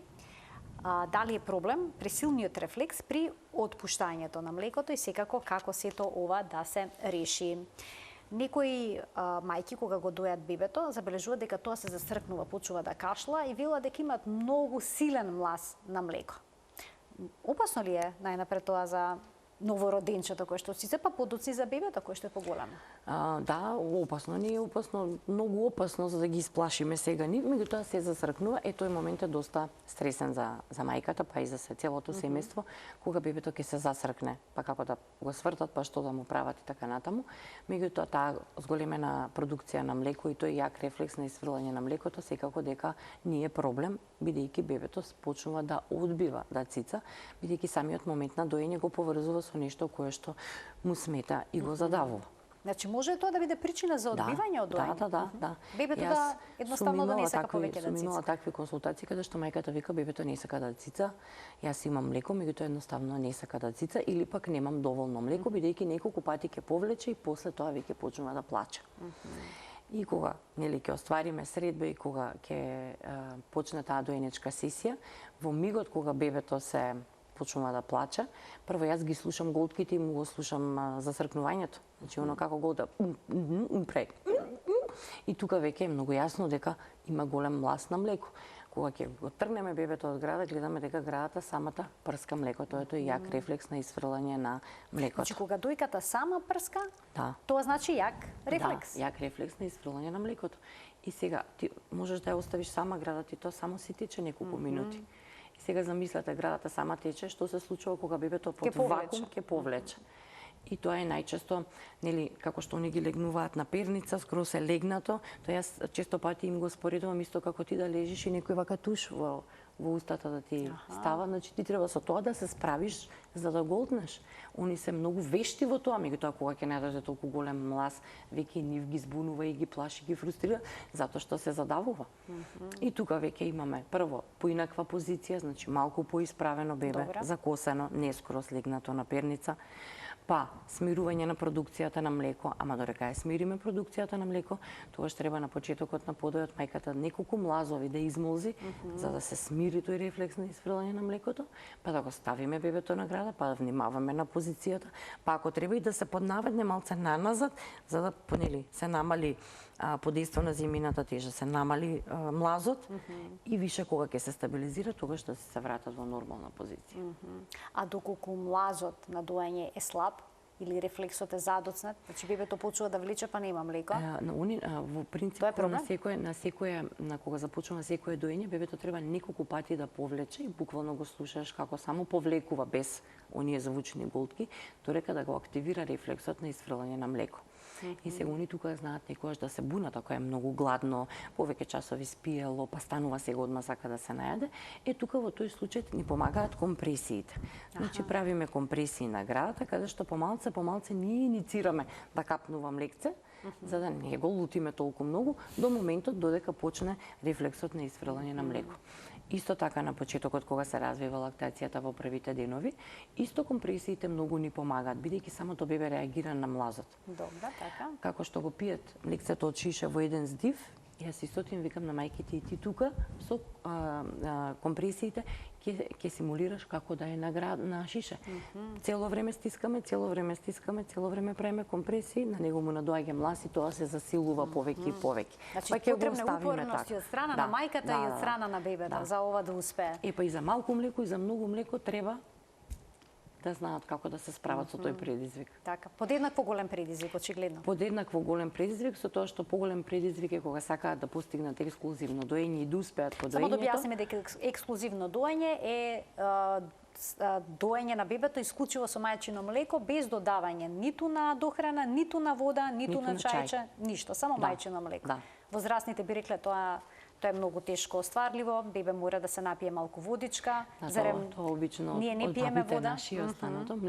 Speaker 1: дали е проблем пресилниот рефлекс при отпуштањето на млекото и секако како сето ова да се реши? Некои мајки кога го дојат бебето забележуваат дека тоа се засркнува, почува да кашла и велат дека имаат многу силен млас на млеко. Опасно ли е најнапред тоа за новороденчето кој што цица, па подоцни за бебето кој што е поголемо?
Speaker 2: Да, опасно, не е опасно, многу опасно за да ги исплашиме сега. Меѓутоа се засркнува, тој момент е доста стресен за мајката, па и за целото семејство, кога бебето ќе се засркне, па како да го свртат, па што да му прават и така натаму. Меѓутоа таа зголемена продукција на млеко и тој јак рефлекс на исфрлање на млекото секако дека не е проблем, бидејќи бебето почнува да одбива да цица, бидејќи самиот момент на доење го поврзува со нешто кое што му смета и го задавува.
Speaker 1: Значи може тоа да биде причина за одбивање од доење?
Speaker 2: Да.
Speaker 1: Бебето да едноставно да не сака повеќе да цица.
Speaker 2: Сум имала такви консултации каде што мајката вика бебето не сака да цица, јас имам млеко, меѓутоа едноставно не сака да цица или пак немам доволно млеко, бидејќи неколку пати ќе повлече и после тоа веќе почнува да плаче. И кога ќе оствариме средба и кога ќе почне таа доенечка сесија, во мигот кога бебето се почнува да плаче, прво јас ги слушам голтките и му го слушам засркнувањето. Значи оно како голта и тука веќе е многу јасно дека има голем млас на млеко. Кога ќе го тргнеме бебето од града, гледаме дека градата самата прска млеко. Тоа е тој јак рефлекс на исфрлање на млекото.
Speaker 1: Значи кога дојката сама прска,
Speaker 2: тоа
Speaker 1: значи јак рефлекс.
Speaker 2: Да, јак рефлекс на исфрлање на млекото. И сега ти можеш да ја оставиш сама градата и тоа само си тече неколку минути. И сега замислете, градата сама тече, што се случува кога бебето под вакуум ќе повлече. И тоа е најчесто, како што они ги легнуваат на перница, скроз е легнато, тоа јас често пати им го споредувам исто како ти да лежиш и некој вака туш во устата да ти става, значи ти треба со тоа да се справиш за да голтнеш. Они се многу вешти во тоа, меѓутоа кога ќе најдете толку голем млас, веќе нив ги збунува и ги плаши, ги фрустрира, затоа што се задавува. И тука веќе имаме прво поинаква позиција, значи малку поисправено бебе, закосено, не скроз легнато на перница. Па, смирување на продукцијата на млеко, ама додека ја смириме продукцијата на млеко, тогаш треба на почетокот на подојот мајката неколку млазови да измолзи, за да се смири тој рефлекс на исфрлање на млекото, па да го ставиме бебето на града, па да внимаваме на позицијата, па ако треба и да се поднаведне малце наназад, за да се намали подејство на земјината тежа, се намали млазот и више кога ќе се стабилизира, тогаш да се вратат во нормална позиција.
Speaker 1: А доколку млазот на доење е слаб или рефлексот е задоцнат, значи бебето почува да влече па нема млеко?
Speaker 2: Во принцип на кога започнува секое доење, бебето треба неколку пати да повлече и буквално го слушаш како само повлекува без оние звучни голтки, додека да го активира рефлексот на исфрлање на млеко. И сега они тука знаат некогаш да се бунат ако е многу гладно, повеќе часови спиело, па станува сега одма сака да се најаде. Тука во тој случај ни помагаат компресиите. Значи правиме компресии на градата, каде што помалце ние иницираме да капнува млекце, за да не го лутиме толку многу до моментот додека почне рефлексот на исфрлање на млеко. Исто така на почетокот кога се развива лактацијата во првите денови, исто компресиите многу ни помагаат, бидејќи самото бебе реагира на млазот.
Speaker 1: Добра, така.
Speaker 2: Како што го пиет млекцето од шиша во еден здив, јас истото им викам на мајките и ти тука со компресиите ќе симулираш како да е на шиша. Цело време стискаме, цело време правиме компресии, на него му надоаѓа млаз и тоа се засилува повеќе и повеќе.
Speaker 1: Значи, потребна упорност и од страна на мајката и од страна на бебето за ова да успее.
Speaker 2: Па и за малку млеко и за многу млеко треба да знаат како да се справат со тој предизвик.
Speaker 1: Така, подеднакво голем предизвик, очигледно.
Speaker 2: Подеднакво голем предизвик, со тоа што поголем предизвик е кога сакаат да постигнат ексклузивно доење и да успеат по доењето.
Speaker 1: Само да објасниме дека ексклузивно доење е доење на бебето исклучиво со мајчино млеко, без додавање ниту на дохрана, ниту на вода, ниту на чајче, ништо, само мајчино млеко. Возрастните би рекле тоа е многу тешко остварливо, бебе мора да се напие малку водичка.
Speaker 2: Зарем тоа обично
Speaker 1: ние не пиеме вода.
Speaker 2: Наши останато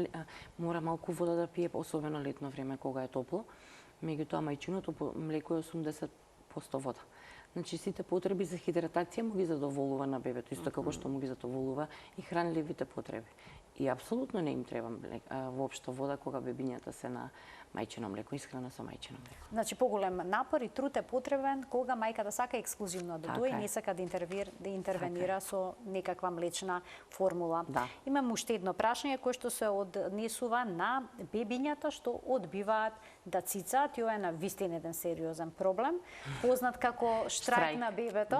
Speaker 2: мора малку вода да пие, особено летно време кога е топло. Меѓутоа мајчиното млеко е 80% вода. Значи сите потреби за хидратација му ги задоволува на бебето, исто како што му ги задоволува и хранливите потреби. И апсолутно не им треба воопшто вода кога бебињата се на мајчино млеко, исхрана со мајчино млеко.
Speaker 1: Значи поголем напор и труд е потребен кога мајката сака ексклузивно да дои, не сака да интервенира со некаква млечна формула. Имам уште едно прашање кое што се однесува на бебињата што одбиваат да цицаат, и ова е на вистина еден сериозен проблем, познат како штрајк на бебето,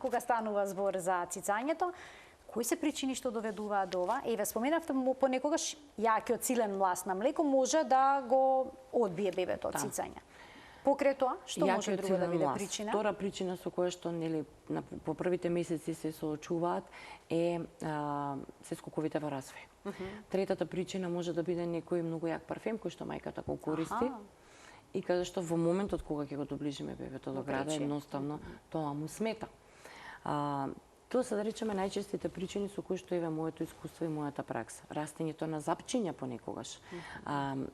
Speaker 1: кога станува збор за цицањето. Кои се причини што доведуваат до ова? Еве, споменавте понекогаш јакиот силен млаз на млеко може да го одбие бебето од цицање. Покрај тоа, што може друго да биде причина?
Speaker 2: Втора причина со која што нели по првите месеци се соочуваат е се скоковите во развој. Третата причина може да биде некој многу јак парфем кој што мајката го користи. И каде што во моментот кога ќе го доближиме бебето до града, едноставно тоа му смета. Тоа се да речеме најчестите причини со кои што еве моето искуство и мојата пракса. Растењето на запчиња понекогаш.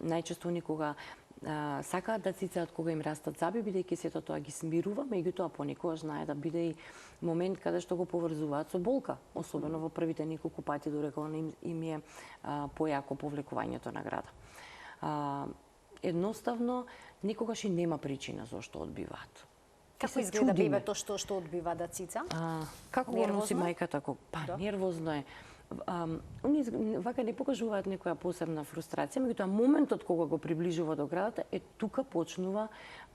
Speaker 2: Најчесто никога сакаат да цицаат кога им растат заби, бидејќи сето тоа ги смирува, меѓутоа понекогаш знае да биде и момент каде што го поврзуваат со болка, особено во првите неколку пати додека им е појако повлекувањето на града. Едноставно, никогаш и нема причина зошто одбиваат.
Speaker 1: Како изгледа бебето што одбива да цица?
Speaker 2: Како го носи мајката? Нервозно е. Вака не покажуваат некоја посебна фрустрација, меѓутоа моментот кога го приближува до градата, тука почнува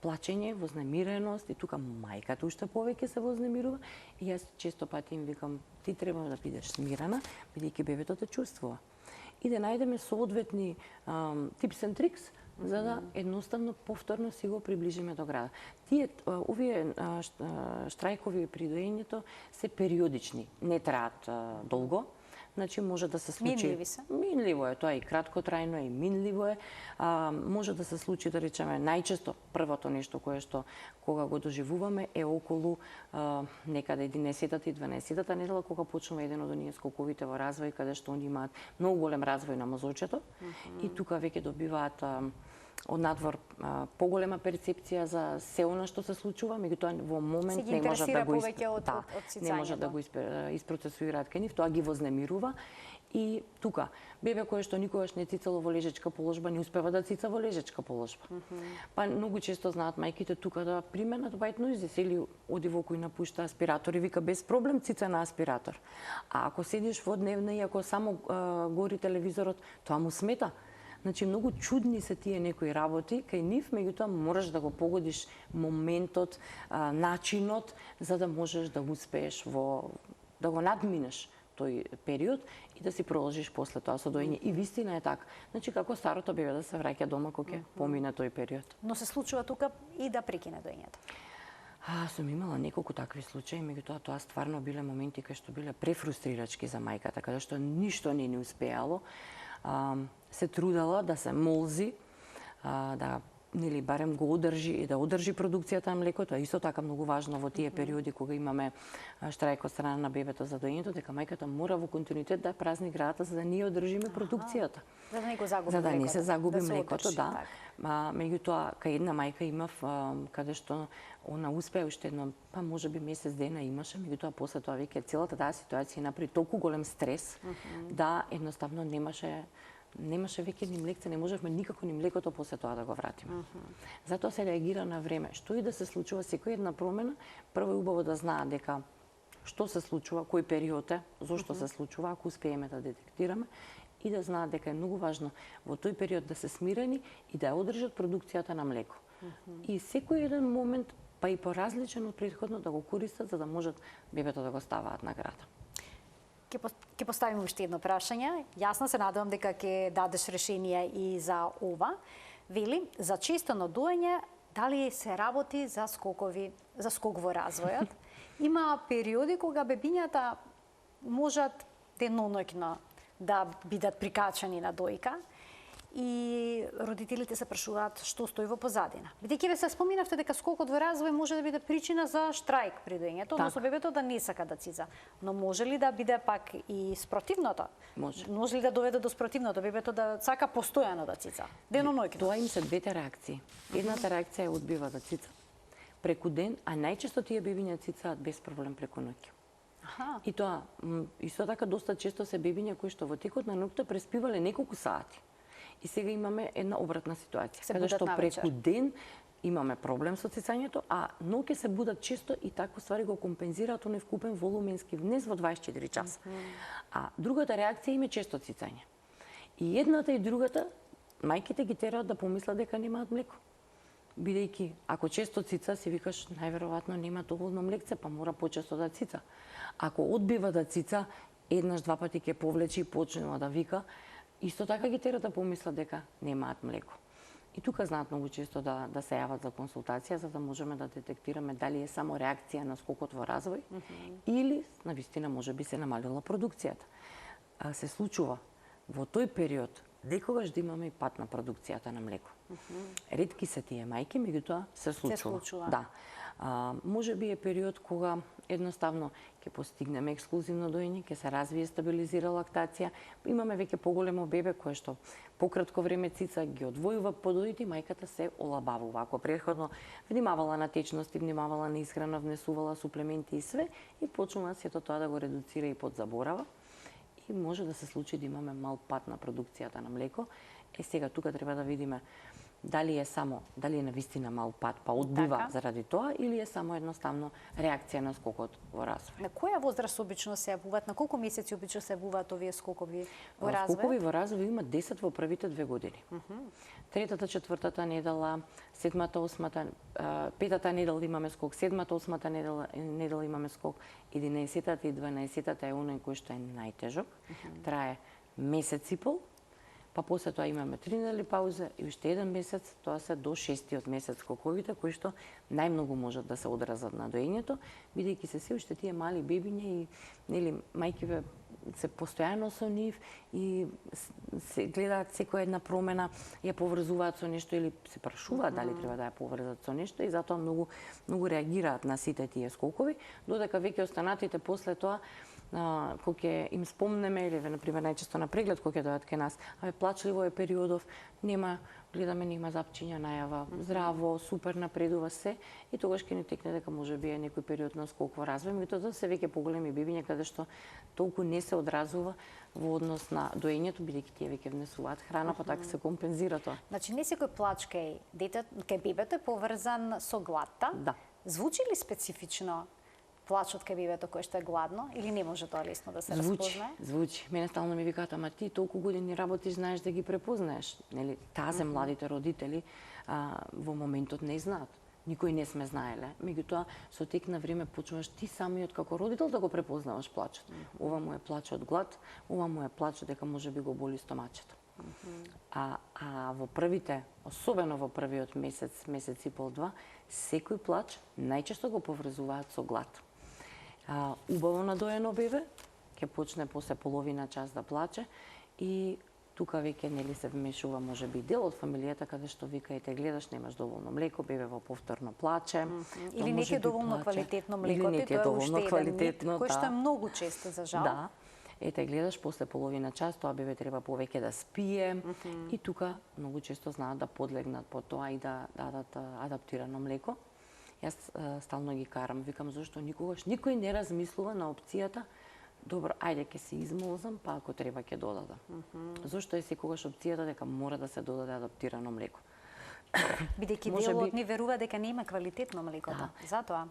Speaker 2: плачење, вознемиреност и тука мајката уште повеќе се вознемирува и јас често пати им викам ти треба да бидеш смирена, бидејќи бебето те чувствува. И да најдеме соодветни tips and tricks за да едноставно повторно си го приближиме до града. Овие штрајкови при доењето се периодични, не траат долго. Значи може да се случи.
Speaker 1: Минливи се.
Speaker 2: Минливо е, тоа и краткотрајно е, и минливо е. Може да се случи, да речеме, најчесто првото нешто кое што кога го доживуваме е околу некаде 11-та и 12-та недела кога почнува еден од оние скоковите во развој каде што они имаат многу голем развој на мозочето и тука веќе добиваат од надвор поголема перцепција за се она што се случува, меѓутоа во момент не може да го испроцесуираат кај нив, тоа ги вознемирува и тука бебе кое што никогаш не цицало во лежечка положба не успева да цица во лежечка положба. Па многу често знаат мајките тука да применат white noises или оди во кој напушта аспиратор и вика без проблем цица на аспиратор. А ако седиш во дневна и ако само гори телевизорот, тоа му смета. Значи, многу чудни се тие некои работи кај нив, меѓутоа можеш да го погодиш моментот, начинот, за да можеш да успееш да го надминеш тој период и да си продолжиш после тоа со доење. И вистина е така. Значи, како старото бебе да се враќа дома кога ќе помине тој период.
Speaker 1: Но се случува тука и да прекине доењето.
Speaker 2: Сум имала неколку такви случаи, меѓутоа тоа стварно биле моменти кај што биле префрустрирачки за мајката, каде што ништо не ни успеало. Се трудела да се молзи, да нели барем го одржи и да одржи продукцијата на млеко, тоа е исто така многу важно во тие периоди кога имаме штрајк од страна на бебето за доењето, дека мајката мора во континуитет да празни градата за да ние одржиме продукцијата.
Speaker 1: За да не го загуби
Speaker 2: За да не се загуби
Speaker 1: се
Speaker 2: млекото,
Speaker 1: одржи,
Speaker 2: да.
Speaker 1: така.
Speaker 2: Меѓутоа, кај една мајка имав каде што она успеа уште едно, па можеби месец дена имаше, меѓутоа после тоа веќе целата таа ситуација направи толку голем стрес да едноставно немаше веќе ни млекце, не можевме никако ни млекото после тоа да го вратиме. Затоа се реагира на време. Што и да се случува, секоја една промена, прво е убаво да знаат дека што се случува, кој период е, зошто се случува, ако успееме да детектираме, и да знаат дека е многу важно во тој период да се смирени и да ја одржат продукцијата на млеко. И секој еден момент, па и поразличен од претходно, да го користат за да можат бебето да го ставаат на града.
Speaker 1: Ќе поставиме уште едно прашање. Јасно се надевам дека ќе дадеш решение и за ова. Вели, за честено доење, дали се работи за скок во развојот? Има периоди кога бебињата можат деноноќно да бидат прикачани на дојка и родителите се прашуваат што стои во позадина. Бидејќи ве се споминавте дека скокот во развој може да биде причина за штрајк при доењето, односно бебето да не сака да цица. Но може ли да биде пак и спротивното? Може ли да доведе до спротивното, бебето да сака постојано да цица, деноноќно?
Speaker 2: Тоа им се двете реакции. Едната реакција е одбива да цица преку ден, а најчесто тие бебиња цицаат без проблем преку ноќ. И тоа исто така доста често се бебиња кои што во текот на ноќта преспивале неколку сати. И сега имаме една обратна ситуација, каде што преку ден имаме проблем со цицањето, а ноќе се будат често и така ствари го компензираат оној вкупен волуменски внес во 24 часа. А другата реакција им е често цицање. И едната и другата мајките ги тераат да помислат дека немаат млеко. Бидејќи ако често цица, си викаш најверојатно нема доволно млекце, па мора почесто да цица. Ако одбива да цица, еднаш два пати ќе повлече и почнува да вика, исто така ги тера да помислат дека немаат млеко. И тука знаат многу често да се јават за консултација, за да можеме да детектираме дали е само реакција на скокот во развој или навистина можеби се намалила продукцијата. Се случува во тој период некогаш да имаме и пат на продукцијата на млеко. Ретки се тие мајки, меѓутоа се случува. Да. Може би е период кога едноставно ќе постигнеме ексклузивно доење, ќе се развие стабилизира лактација, имаме веќе поголемо бебе кое што пократко време цица, ги одвојува подоите и мајката се олабавува. Ако претходно внимавала на течности, внимавала на исхрана, внесувала суплементи и све, и почнува сето тоа да го редуцира и подзаборава, и може да се случи да имаме мал пат на продукцијата на млеко. Сега тука треба да видиме дали е навистина мал пат, па одбива заради тоа, или е само едноставно реакција на скокот во развој.
Speaker 1: На која возраст обично се јавуваат? На колку месеци обично се јавуваат овие скокови во развој?
Speaker 2: Скокови во развој има 10 во првите 2 години. Третата, четвртата недела, седмата, осмата, петата недела имаме скок, седмата, осмата недела имаме скок, 11-тата и 12-тата е оној кој што е најтежок, трае месец и пол. Па после тоа имаме 3 недели пауза и уште 1 месец, тоа се до 6-тиот месец скоковите, кои што најмногу можат да се одразат на доењето, бидејќи се уште тие мали бебиња и нели мајките се постојано со нив и се гледаат секоја една промена, ја поврзуваат со нешто или се прашуваат дали треба да ја поврзат со нешто и затоа многу реагираат на сите тие скокови, додека веќе останатите после тоа кога ќе им спомнеме или например најчесто на преглед кога ќе дојдат кај нас, плачливо е периодов, гледаме нема запчиња најава, здраво, супер напредува се и тогаш ќе ни текне дека можеби е некој период на скок во развој, меѓутоа се веќе поголеми бебиња каде што толку не се одразува во однос на доењето, бидејќи тие веќе внесуваат храна, па така се компензира тоа.
Speaker 1: Значи не секој плач кај бебето е поврзан со гладта.
Speaker 2: Да.
Speaker 1: Звучи ли специфично плачот кај бебето кое што е гладно или не може тоа лесно да се разпознае?
Speaker 2: Звучи. Мене стално ми викаат, ама ти толку години работиш, знаеш да ги препознаеш. Нели, тазе младите родители во моментот не знаат. Никој не сме знаеле. Меѓутоа, со тек на време почнуваш ти самиот како родител да го препознаваш плачот. Ова му е плач од глад, ова му е плач дека можеби го боли стомачето. А во првите, особено во првиот месец, месец и пол, два, секој плач најчесто го поврзуваат со глад. Убаво надоено бебе ќе почне после половина час да плаче и тука веќе нели се вмешува можеби дел од фамилијата каде што вика ете гледаш немаш доволно млеко, бебево повторно плаче.
Speaker 1: Или не е доволно квалитетно млеко,
Speaker 2: тоа е
Speaker 1: уште еден мит,
Speaker 2: квалитетно,
Speaker 1: кој што е многу често за жал.
Speaker 2: Да. Ете гледаш после половина час тоа бебе треба повеќе да спие и тука многу често знаат да подлегнат по тоа и да дадат адаптирано млеко. Јас стално ги карам, викам зашто никогаш никој не размислува на опцијата добро, ајде ќе се измолзам, па ако треба ќе додадам. Зошто е секогаш опцијата дека мора да се додаде адаптирано млеко?
Speaker 1: Бидејќи делот ни верува дека нема квалитетно млеко, затоа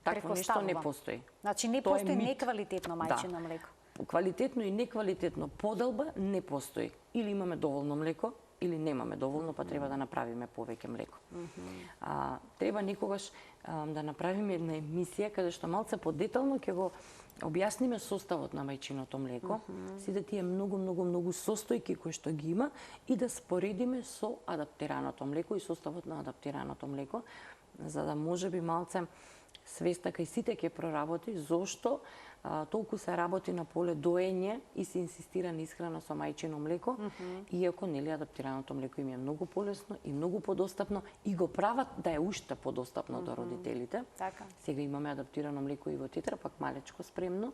Speaker 2: такво нешто не постои.
Speaker 1: Значи не постои неквалитетно мајчино млеко.
Speaker 2: Квалитетно и неквалитетно поделба не постои. Или имаме доволно млеко, или немаме доволно, па треба да направиме повеќе млеко. Треба некогаш да направиме една емисија каде што малце подетално ќе го објасниме составот на мајчиното млеко, сите тие многу состојки кои што ги има и да споредиме со адаптираното млеко и составот на адаптираното млеко, за да можеби малце свеста кај сите ќе проработи зошто толку се работи на поле доење и се инсистира на исхрана со мајчино млеко, иако нели адаптираното млеко им е многу полесно и многу подостапно и го прават да е уште подостапно до родителите.
Speaker 1: Така.
Speaker 2: Сега имаме адаптирано млеко и во тетра, пак малечко спремно.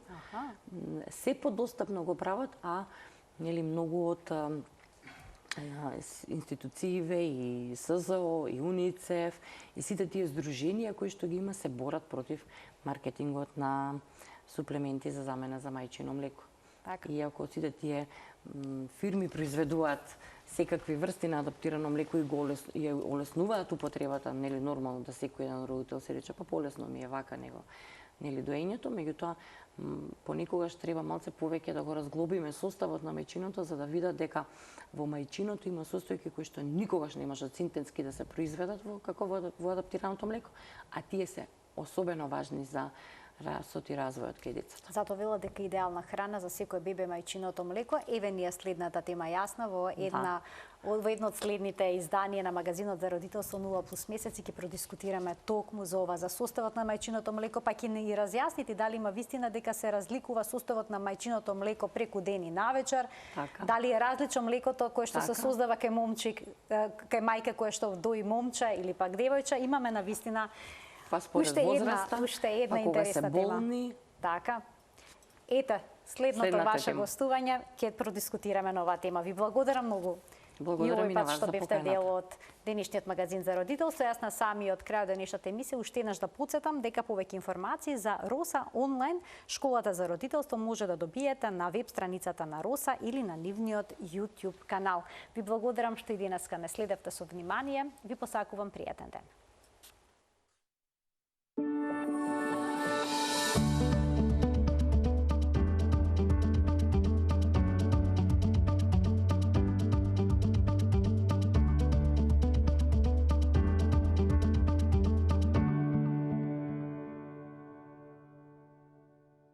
Speaker 2: Се подостапно го прават, а нели многу од институцииве и СЗО и УНИЦЕФ и сите тие здруженија кои што ги има се борат против маркетингот на суплементи за замена за мајчино млеко.
Speaker 1: Така.
Speaker 2: Иако сите тие фирми произведуваат секакви врсти на адаптирано млеко и го олеснуваат употребата, нели нормално да секој еден родител се рече па полесно ми е вака него нели доењето, меѓутоа понекогаш треба малце повеќе да го разглобиме составот на мајчиното за да видат дека во мајчиното има состојки кои што никогаш не можат синтетски да се произведат во адаптираното млеко, а тие се особено важни за растот и развојот кај децата.
Speaker 1: Затоа велат дека идеална храна за секој бебе мајчиното млеко. Еве ни е следната тема јасна во едно од следните изданија на магазинот за родителство 0+ месеци ќе продискутираме токму за ова за составот на мајчиното млеко, па ќе ни разјасните дали има вистина дека се разликува составот на мајчиното млеко преку ден и навечер.
Speaker 2: Така.
Speaker 1: Дали е различно млекото кое што се создава кај момчик, кај мајка која што дои момче или пак девојче, имаме на вистина
Speaker 2: па според возраста,
Speaker 1: уште една интересна
Speaker 2: болни.
Speaker 1: Така. Ете, следното ваше гостување ќе продискутираме на оваа тема. Ви благодарам многу.
Speaker 2: Благодарам и на вас
Speaker 1: што
Speaker 2: за
Speaker 1: бевте
Speaker 2: поканата.
Speaker 1: дел од денешниот магазин за родителство. Јас на самиот крај од денешната емисија уште еднаш да потсетам дека повеќе информации за Роса онлайн, школата за родителство, може да добиете на веб страницата на Роса или на нивниот YouTube канал. Ви благодарам што и денеска ме следевте со внимание. Ви посакувам пријатен ден.